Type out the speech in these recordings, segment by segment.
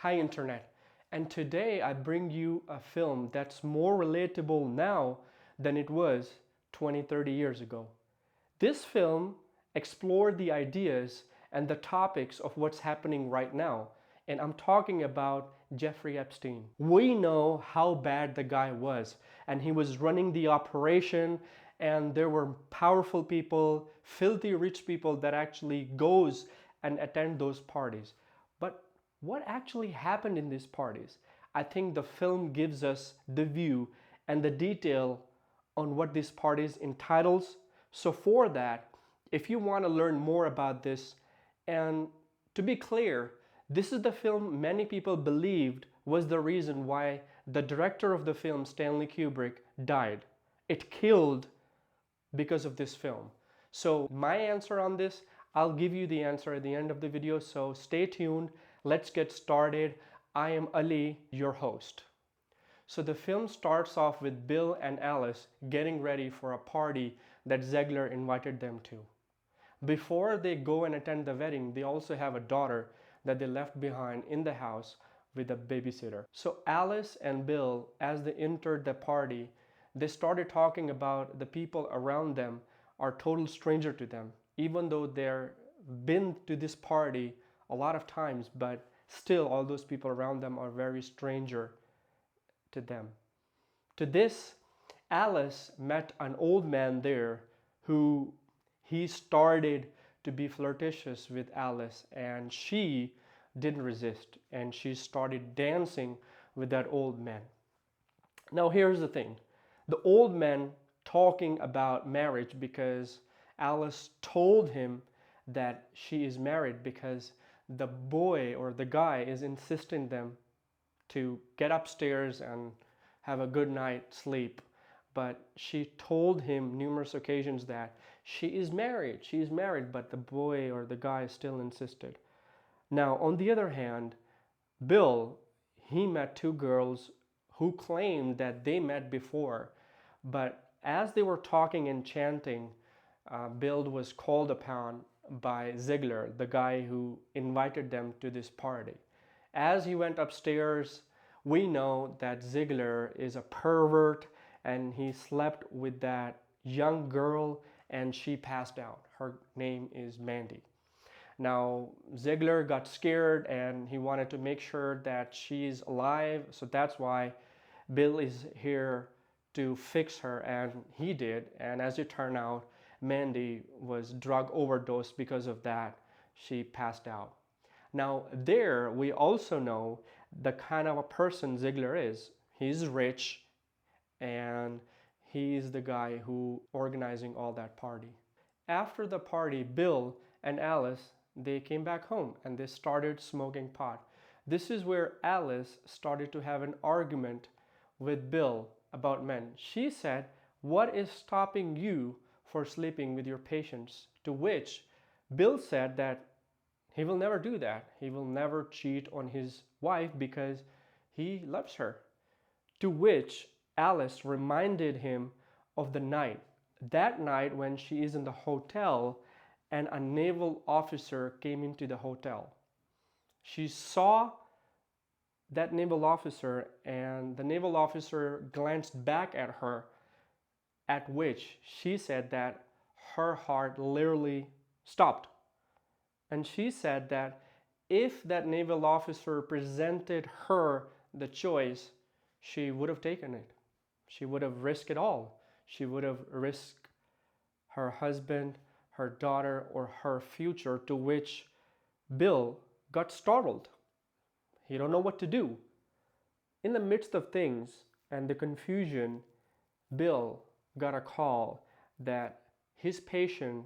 Hi Internet, and today I bring you a film that's more relatable now than it was 20, 30 years ago. This film explored the ideas and the topics of what's happening right now, and I'm talking about Jeffrey Epstein. We know how bad the guy was, and he was running the operation, and there were powerful people, filthy rich people that actually goes and attend those parties. But what actually happened in these parties? I think the film gives us the view and the detail on what these parties entitles. So for that, if you want to learn more about this, and to be clear, this is the film many people believed was the reason why the director of the film, Stanley Kubrick, died. It killed because of this film. So my answer on this, I'll give you the answer at the end of the video, so stay tuned. Let's get started. I am Ali, your host. So the film starts off with Bill and Alice getting ready for a party that Ziegler invited them to. Before they go and attend the wedding, they also have a daughter that they left behind in the house with a babysitter. So Alice and Bill, as they entered the party, they started talking about the people around them are total stranger to them, even though they're been to this party a lot of times, but still all those people around them are very stranger to them. To this, Alice met an old man there who he started to be flirtatious with Alice, and she didn't resist, and she started dancing with that old man. Now here's the thing. The old man talking about marriage because Alice told him that she is married because the boy or the guy is insisting them to get upstairs and have a good night's sleep. But she told him numerous occasions that she is married, but the boy or the guy still insisted. Now, on the other hand, Bill, he met two girls who claimed that they met before, but as they were talking and chanting, Bill was called upon by Ziegler, the guy who invited them to this party. As he went upstairs, we know that Ziegler is a pervert and he slept with that young girl and she passed out. Her name is Mandy. Now, Ziegler got scared and he wanted to make sure that she's alive, so that's why Bill is here to fix her, and he did. And as it turned out, Mandy was drug overdosed because of that. She passed out. Now, there we also know the kind of a person Ziegler is. He's rich and he's the guy who organizing all that party. After the party, Bill and Alice, they came back home and they started smoking pot. This is where Alice started to have an argument with Bill about men. She said, "What is stopping you for sleeping with your patients?" To which Bill said that he will never do that. He will never cheat on his wife because he loves her. To which Alice reminded him of the night. That night when she is in the hotel and a naval officer came into the hotel. She saw that naval officer and the naval officer glanced back at her, at which she said that her heart literally stopped. And she said that if that naval officer presented her the choice, she would have taken it. She would have risked it all. She would have risked her husband, her daughter, or her future, to which Bill got startled. He don't know what to do. In the midst of things and the confusion, Bill got a call that his patient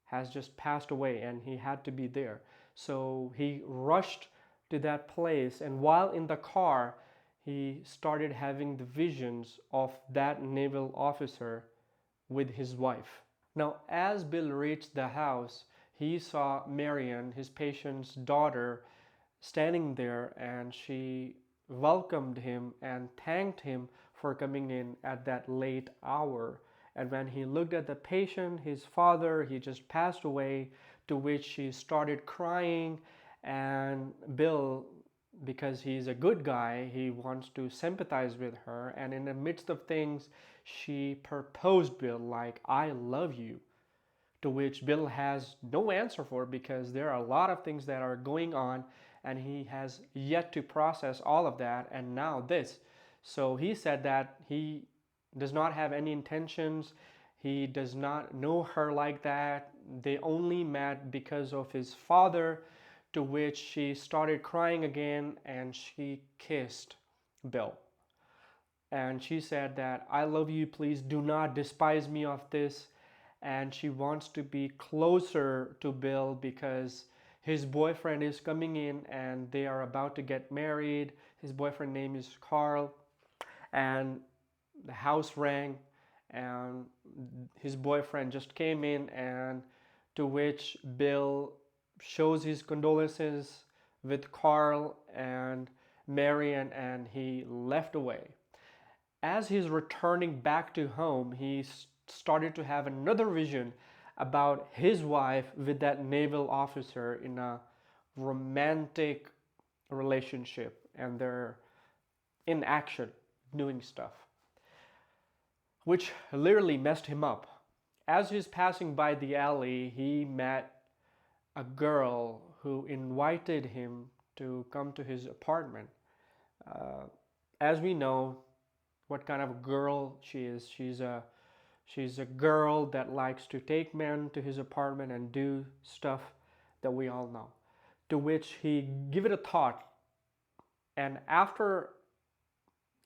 has just passed away and he had to be there. So he rushed to that place, and while in the car, he started having the visions of that naval officer with his wife. Now, as Bill reached the house, he saw Marion, his patient's daughter, standing there, and she welcomed him and thanked him for coming in at that late hour. And when he looked at the patient, his father, he just passed away, to which she started crying, and Bill because he's a good guy, he wants to sympathize with her, and in the midst of things, she proposed Bill like, "I love you," to which Bill has no answer for because there are a lot of things that are going on and he has yet to process all of that, and now this. So he said that he does not have any intentions, he does not know her like that. They only met because of his father, to which she started crying again and she kissed Bill. And she said that, "I love you, please do not despise me of this." And she wants to be closer to Bill because his boyfriend is coming in and they are about to get married. His boyfriend name is Carl, and the house rang and his boyfriend just came in, and to which Bill shows his condolences with Carl and Marian, and he left away. As he's returning back to home, he started to have another vision about his wife with that naval officer in a romantic relationship, and they're in action doing stuff, which literally messed him up. As he's passing by the alley, he met a girl who invited him to come to his apartment. Uh, as we know, what kind of girl she is. She's a girl that likes to take men to his apartment and do stuff that we all know. To which he give it a thought, and after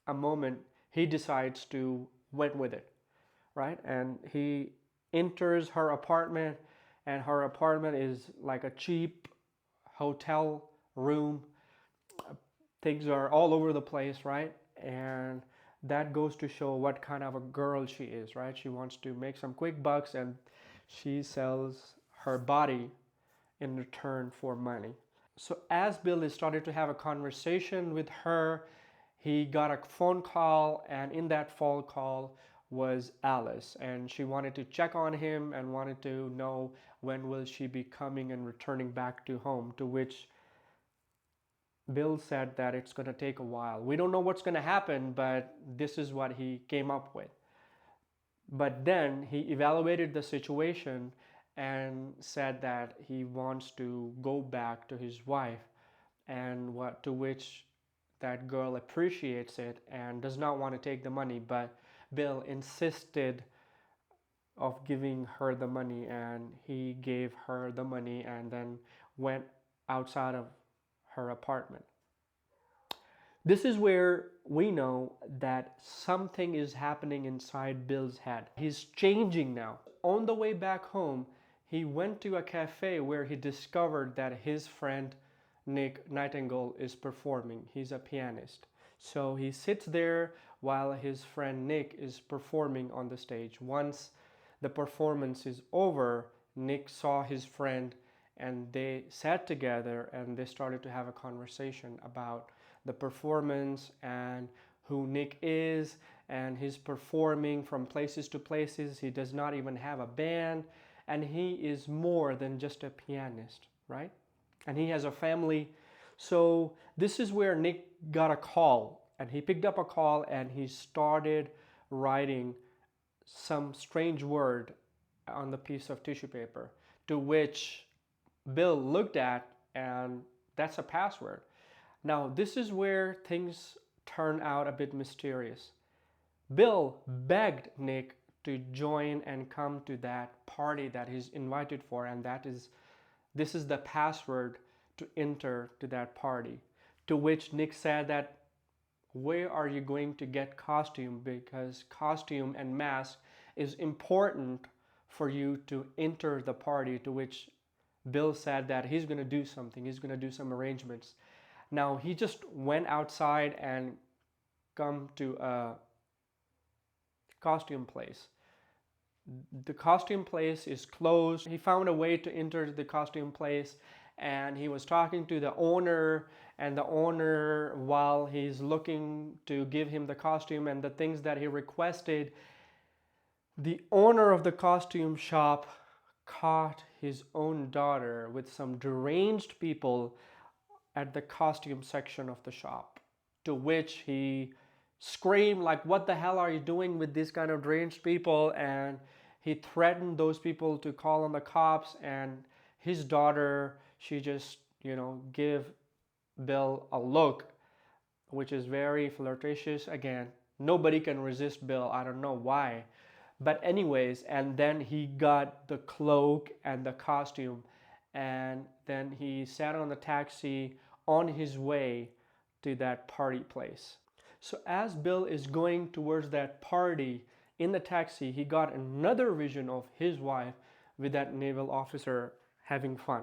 a moment, he decides to went with it, right? And he enters her apartment, and her apartment is like a cheap hotel room. Things are all over the place, right? And that goes to show what kind of a girl she is, right? She wants to make some quick bucks and she sells her body in return for money. So as Bill is started to have a conversation with her, he got a phone call, and in that phone call was Alice, and she wanted to check on him and wanted to know when will she be coming and returning back to home, to which Bill said that it's going to take a while. We don't know what's going to happen, but this is what he came up with. But then he evaluated the situation and said that he wants to go back to his wife, and what to which that girl appreciates it and does not want to take the money, but Bill insisted of giving her the money, and he gave her the money and then went outside of her apartment. This is where we know that something is happening inside Bill's head. He's changing now. On the way back home, he went to a cafe where he discovered that his friend Nick Nightingale is performing. He's a pianist. So he sits there while his friend Nick is performing on the stage. Once the performance is over, Nick saw his friend and they sat together and they started to have a conversation about the performance and who Nick is, and he's performing from places to places. He does not even have a band, and he is more than just a pianist, right? And he has a family. So this is where Nick got a call, and he picked up a call and he started writing some strange word on the piece of tissue paper, to which Bill looked at, and that's a password. Now, this is where things turn out a bit mysterious. Bill begged Nick to join and come to that party that he's invited for, and this is the password to enter to that party. To which Nick said that, where are you going to get costume? Because costume and mask is important for you to enter the party. To which Bill said that he's going to do something. He's going to do some arrangements. Now, he just went outside and come to a costume place. The costume place is closed. He found a way to enter the costume place, and he was talking to the owner, and the owner, while he's looking to give him the costume and the things that he requested, the owner of the costume shop caught his own daughter with some deranged people at the costume section of the shop, to which he screamed like, what the hell are you doing with these kind of deranged people? And he threatened those people to call on the cops. And his daughter, she just give Bill a look, which is very flirtatious. Again, nobody can resist Bill. I don't know why. But anyways, and then he got the cloak and the costume, and then he sat on the taxi on his way to that party place. So as Bill is going towards that party in the taxi, he got another vision of his wife with that naval officer having fun,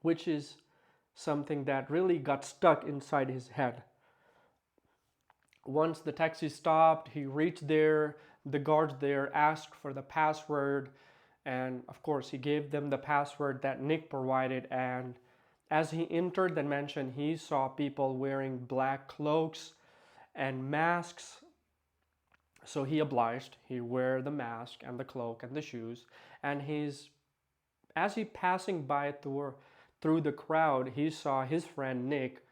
which is something that really got stuck inside his head. Once the taxi stopped, he reached there, the guards there asked for the password, and of course he gave them the password that Nick provided. And as he entered the mansion, he saw people wearing black cloaks and masks. So he obliged. He wear the mask and the cloak and the shoes. And as he passing by through the crowd, he saw his friend Nick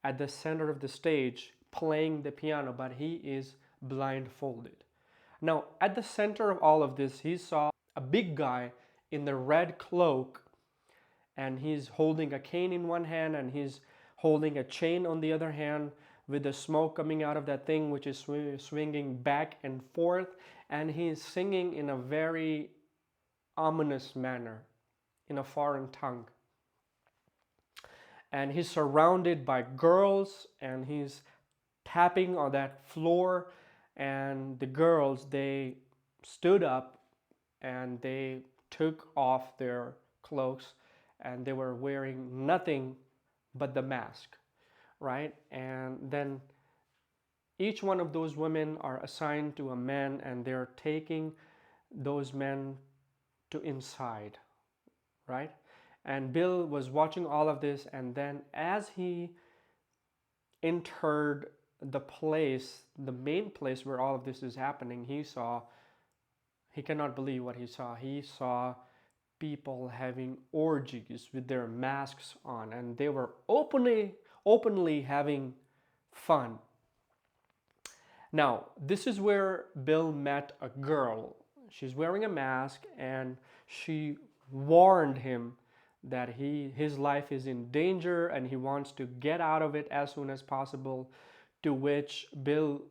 at the center of the stage playing the piano, but he is blindfolded. Now, at the center of all of this, he saw a big guy in the red cloak, and he's holding a cane in one hand and he's holding a chain on the other hand, with the smoke coming out of that thing, which is swinging back and forth. And he's singing in a very ominous manner, in a foreign tongue. And he's surrounded by girls, and he's tapping on that floor. And the girls, they stood up and they took off their cloaks, and they were wearing nothing but the mask, right? And then each one of those women are assigned to a man, and they're taking those men to inside, right? And Bill was watching all of this, and then as he entered the place, the main place where all of this is happening, he cannot believe what he saw. He saw people having orgies with their masks on, and they were openly having fun. Now, this is where Bill met a girl. She's wearing a mask, and she warned him that his life is in danger and he wants to get out of it as soon as possible, to which Bill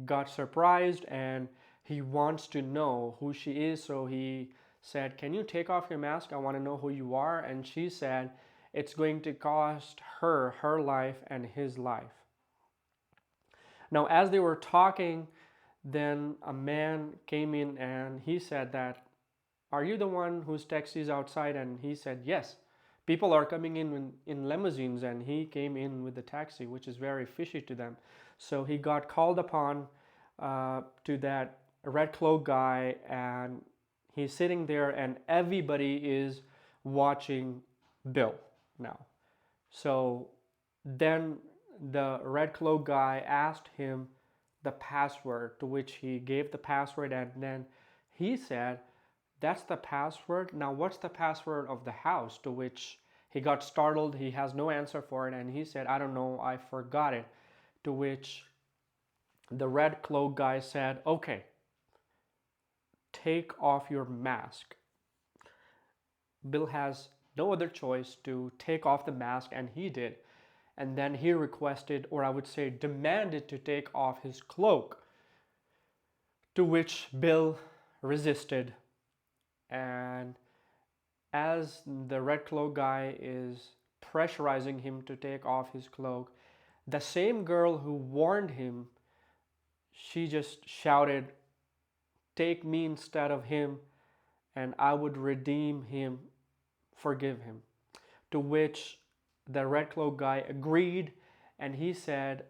got surprised and he wants to know who she is. So he said, can you take off your mask? I want to know who you are. And she said it's going to cost her life and his life. Now, as they were talking, then a man came in and he said that, are you the one whose taxi is outside? And he said, yes. People are coming in limousines, and he came in with the taxi, which is very fishy to them. So he got called upon to that red cloak guy, and he's sitting there, and everybody is watching Bill now. So then the red cloak guy asked him the password, to which he gave the password, and then he said, that's the password? Now what's the password of the house? To which he got startled. He has no answer for it, and he said, I don't know, I forgot it. To which the red cloak guy said, okay, take off your mask. Bill has no other choice to take off the mask, and he did. And then he requested, or I would say demanded, to take off his cloak, to which Bill resisted. And as the red cloak guy is pressurizing him to take off his cloak, the same girl who warned him, she just shouted, take me instead of him, and I would redeem him, forgive him. To which the red cloak guy agreed, and he said,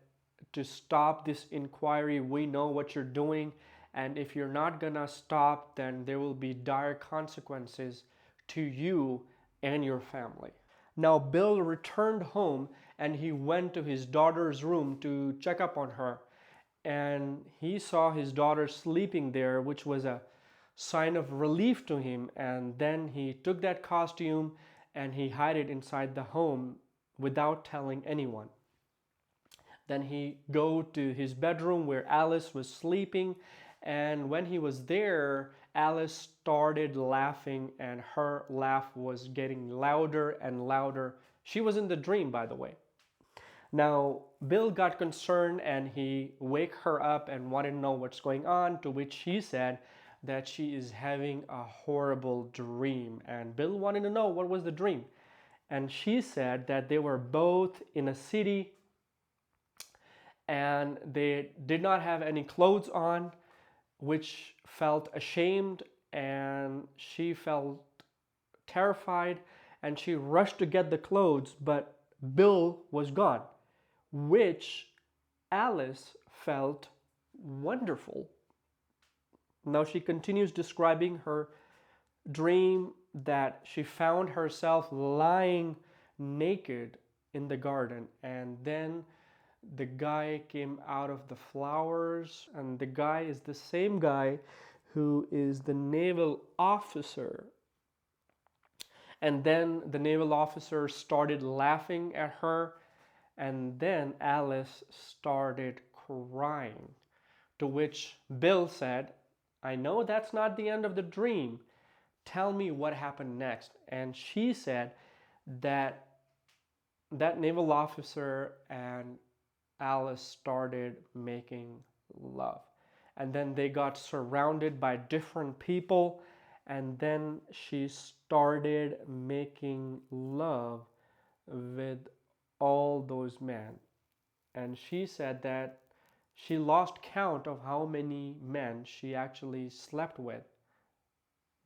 to stop this inquiry, we know what you're doing, and if you're not gonna stop, then there will be dire consequences to you and your family. Now Bill returned home, and he went to his daughter's room to check up on her, and he saw his daughter sleeping there, which was a sign of relief to him. And then he took that costume and he hid it inside the home without telling anyone. Then he go to his bedroom where Alice was sleeping, and when he was there, Alice started laughing, and her laugh was getting louder and louder. She was in the dream, by the way. Now, Bill got concerned and he wake her up and wanted to know what's going on, to which she said that she is having a horrible dream. And Bill wanted to know what was the dream. And she said that they were both in a city and they did not have any clothes on, which felt ashamed, and she felt terrified, and she rushed to get the clothes, but Bill was gone, which Alice felt wonderful. Now she continues describing her dream that she found herself lying naked in the garden, and then the guy came out of the flowers, and the guy is the same guy who is the naval officer. And then the naval officer started laughing at her, and then Alice started crying, to which Bill said, I know that's not the end of the dream. Tell me what happened next. And she said that that naval officer and Alice started making love. And then they got surrounded by different people, and then she started making love with all those men. And she said that she lost count of how many men she actually slept with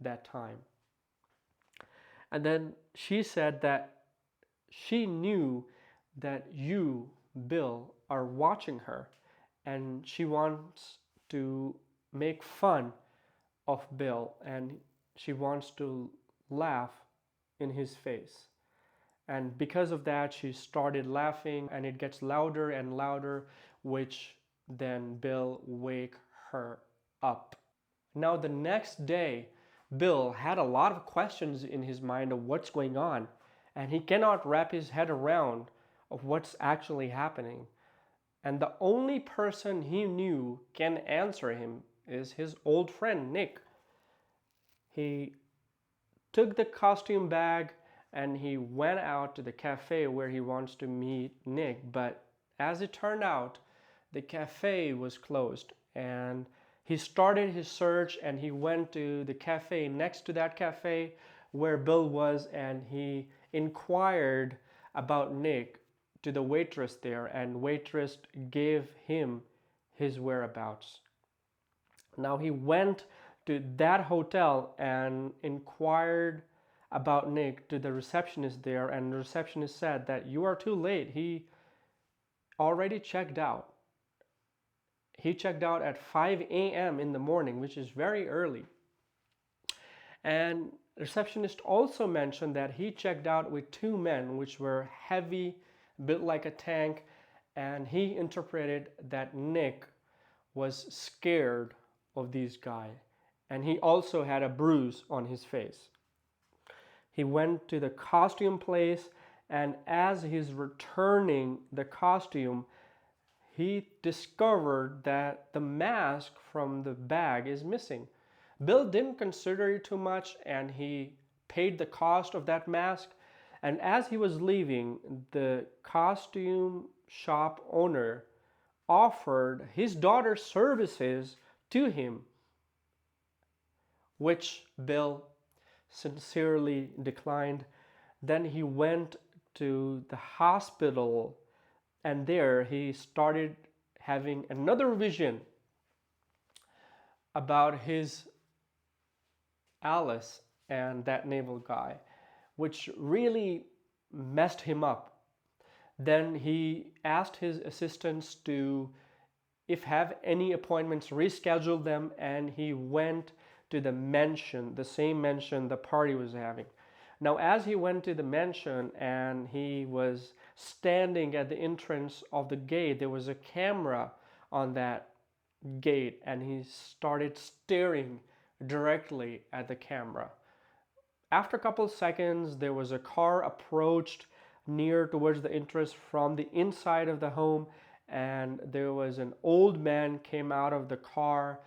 that time. And then she said that she knew that you, Bill, are watching her, and she wants to make fun of Bill, and she wants to laugh in his face. And because of that, she started laughing, and it gets louder and louder, which then Bill wake her up. Now the next day, Bill had a lot of questions in his mind of what's going on, and he cannot wrap his head around of what's actually happening. And the only person he knew can answer him is his old friend Nick. He took the costume bag and he went out to the cafe where he wants to meet Nick, but as it turned out, the cafe was closed, and he started his search and he went to the cafe next to that cafe where Bill was, and he inquired about Nick to the waitress there, and waitress gave him his whereabouts. Now he went to that hotel and inquired about Nick to the receptionist there, and the receptionist said that you are too late. He already checked out. He checked out at 5 a.m. in the morning, which is very early. And the receptionist also mentioned that he checked out with two men which were heavy, built like a tank, and he interpreted that Nick was scared of these guys, and he also had a bruise on his face. He went to the costume place, and as he's returning the costume, he discovered that the mask from the bag is missing. Bill didn't consider it too much, and he paid the cost of that mask. And as he was leaving, the costume shop owner offered his daughter's services to him, which Bill sincerely declined. Then he went to the hospital, and there he started having another vision about his Alice and that naval guy, which really messed him up. Then he asked his assistants to, if have any appointments, reschedule them, and he went to the mansion, the same mansion the party was having. Now, as he went to the mansion and he was standing at the entrance of the gate, there was a camera on that gate, and he started staring directly at the camera. After a couple of seconds, there was a car approached near towards the entrance from the inside of the home, and there was an old man came out of the car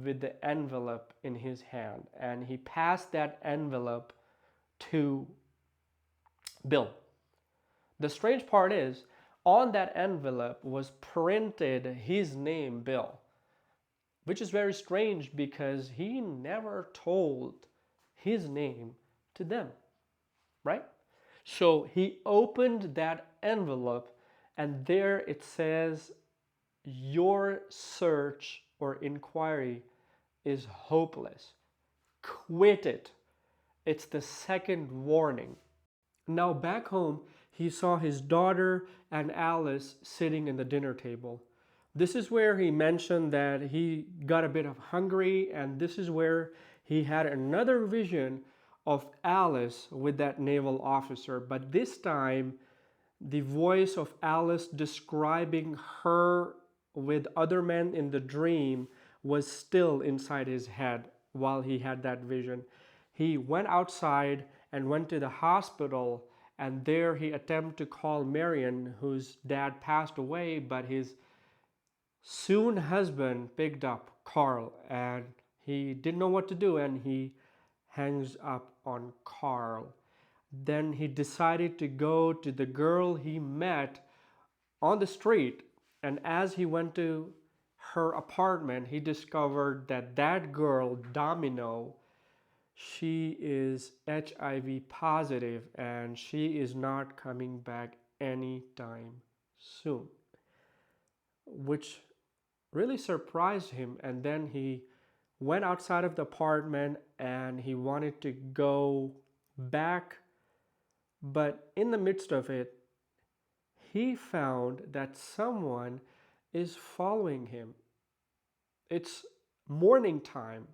with the envelope in his hand, and he passed that envelope to Bill. The strange part is, on that envelope was printed his name, Bill, which is very strange because he never told his name to them, right? So he opened that envelope, and there it says, your search or inquiry is hopeless. Quit it. It's the second warning. Now, back home, he saw his daughter and Alice sitting in the dinner table. This is where he mentioned that he got a bit of hungry, and this is where he had another vision of Alice with that naval officer. But this time, the voice of Alice describing her with other men in the dream was still inside his head while he had that vision. He went outside and went to the hospital, and there he attempted to call Marion, whose dad passed away, but his soon husband picked up Carl, and he didn't know what to do, and he hangs up on Carl. Then he decided to go to the girl he met on the street, and as he went to her apartment, he discovered that that girl, Domino, she is HIV positive, and she is not coming back anytime soon, which really surprised him. And then he went outside of the apartment and he wanted to go back, but in the midst of it, he found that someone is following him. It's morning time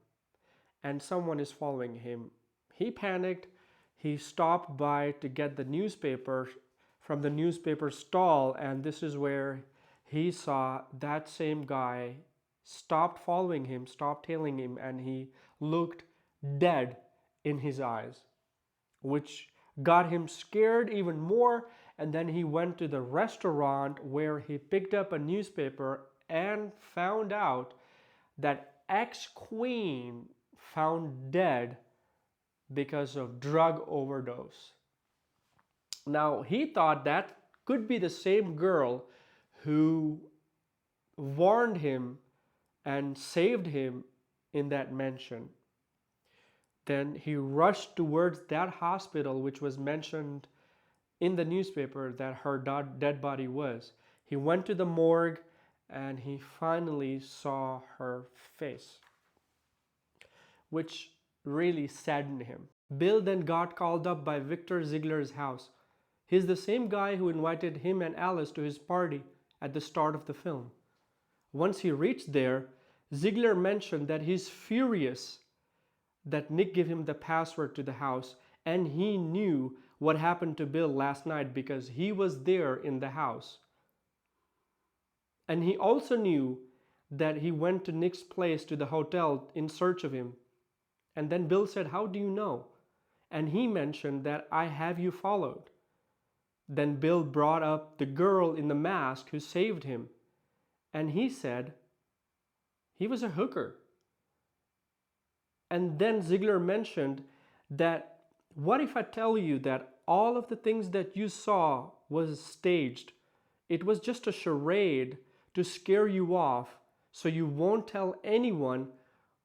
and someone is following him. He panicked. He stopped by to get the newspaper from the newspaper stall, and this is where he saw that same guy stopped following him, stopped tailing him, and he looked dead in his eyes, which got him scared even more. And then he went to the restaurant where he picked up a newspaper and found out that ex-queen found dead because of drug overdose. Now, he thought that could be the same girl who warned him and saved him in that mansion. Then he rushed towards that hospital, which was mentioned in the newspaper that her dead body was. He went to the morgue and he finally saw her face, which really saddened him. Bill then got called up by Victor Ziegler's house. He's the same guy who invited him and Alice to his party at the start of the film. Once he reached there, Ziegler mentioned that he's furious that Nick gave him the password to the house, and he knew what happened to Bill last night because he was there in the house. And he also knew that he went to Nick's place to the hotel in search of him. And then Bill said, "How do you know?" And he mentioned that, "I have you followed." Then Bill brought up the girl in the mask who saved him. And he said he was a hooker. And then Ziegler mentioned that, "What if I tell you that all of the things that you saw was staged? It was just a charade to scare you off so you won't tell anyone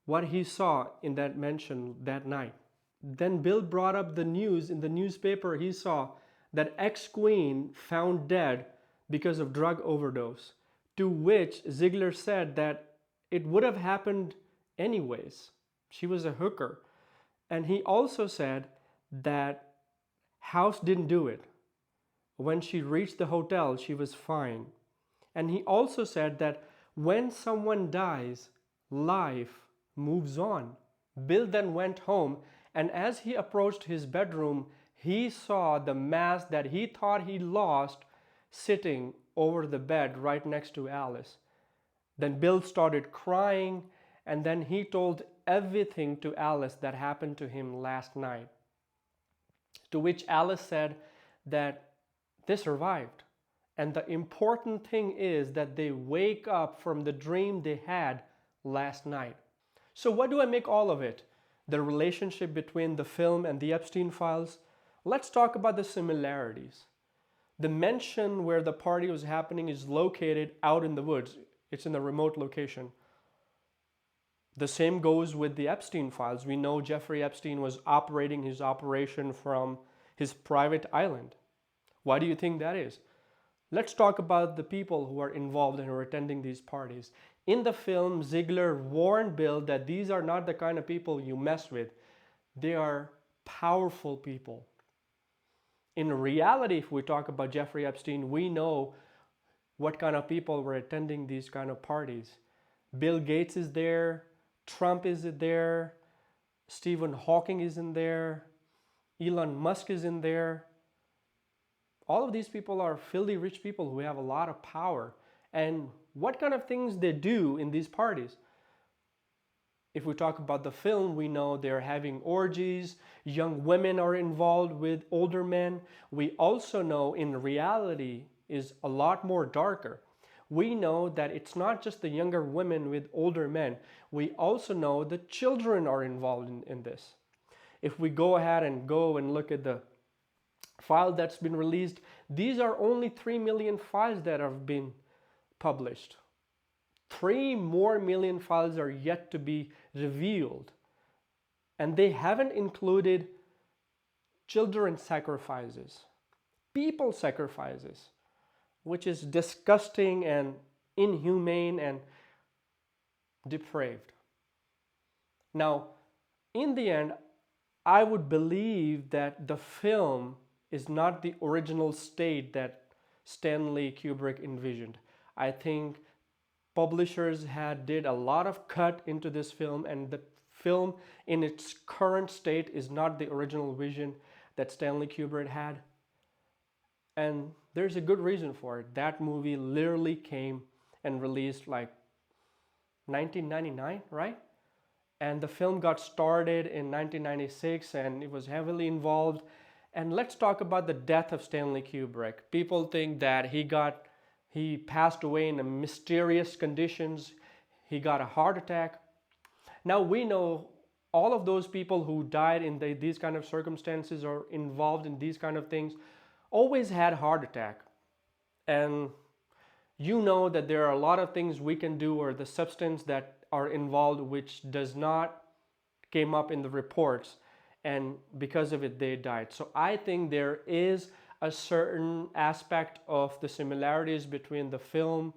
what he saw in that mansion that night." Then Bill brought up the news in the newspaper he saw that ex-queen found dead because of drug overdose, to which Ziegler said that it would have happened anyways. She was a hooker. And he also said that House didn't do it. When she reached the hotel, she was fine. And he also said that when someone dies, life moves on. Bill then went home, and as he approached his bedroom, he saw the mask that he thought he lost sitting over the bed right next to Alice. Then Bill started crying, and then he told everything to Alice that happened to him last night. To which Alice said that They survived. And the important thing is that they wake up from the dream they had last night. So what do I make all of it? The relationship between the film and the Epstein files? Let's talk about the similarities. The mansion where the party was happening is located out in the woods. It's in a remote location. The same goes with the Epstein files. We know Jeffrey Epstein was operating his operation from his private island. Why do you think that is? Let's talk about the people who are involved and who are attending these parties. In the film, Ziegler warned Bill that these are not the kind of people you mess with. They are powerful people. In reality, if we talk about Jeffrey Epstein, we know what kind of people were attending these kind of parties. Bill Gates is there, Trump is there, Stephen Hawking is in there, Elon Musk is in there. All of these people are filthy rich people who have a lot of power. And what kind of things they do in these parties? If we talk about the film, we know they're having orgies, young women are involved with older men. We also know in reality is a lot more darker. We know that it's not just the younger women with older men. We also know the children are involved in this. If we go ahead and look at the file that's been released, these are only 3 million files that have been published. 3 more million files are yet to be revealed. And they haven't included children sacrifices, people sacrifices, which is disgusting and inhumane and depraved. Now, in the end, I would believe that the film is not the original state that Stanley Kubrick envisioned. I think publishers did a lot of cut into this film, and the film in its current state is not the original vision that Stanley Kubrick had. And there's a good reason for it. That movie literally came and released like 1999, right? And the film got started in 1996 and it was heavily involved. And let's talk about the death of Stanley Kubrick. People think that he passed away in mysterious conditions. He got a heart attack. Now we know all of those people who died in these kind of circumstances or involved in these kind of things always had heart attack. And you know that there are a lot of things we can do, or the substance that are involved which does not came up in the reports, and because of it they died. So I think there is a certain aspect of the similarities between the film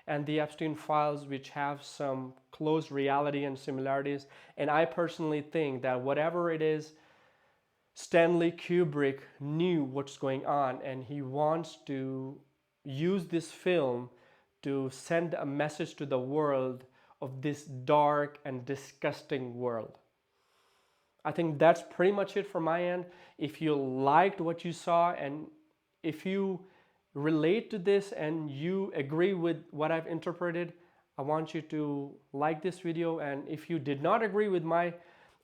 and the Epstein files which have some close reality and similarities. And I personally think that whatever it is, Stanley Kubrick knew what's going on, and he wants to use this film to send a message to the world of this dark and disgusting world. I think that's pretty much it from my end. If you liked what you saw, and if you relate to this and you agree with what I've interpreted, I want you to like this video. And if you did not agree with my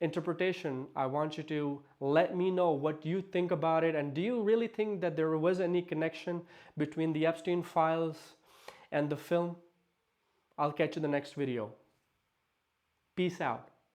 interpretation, I want you to let me know what you think about it. And do you really think that there was any connection between the Epstein files and the film? I'll catch you in the next video. Peace out.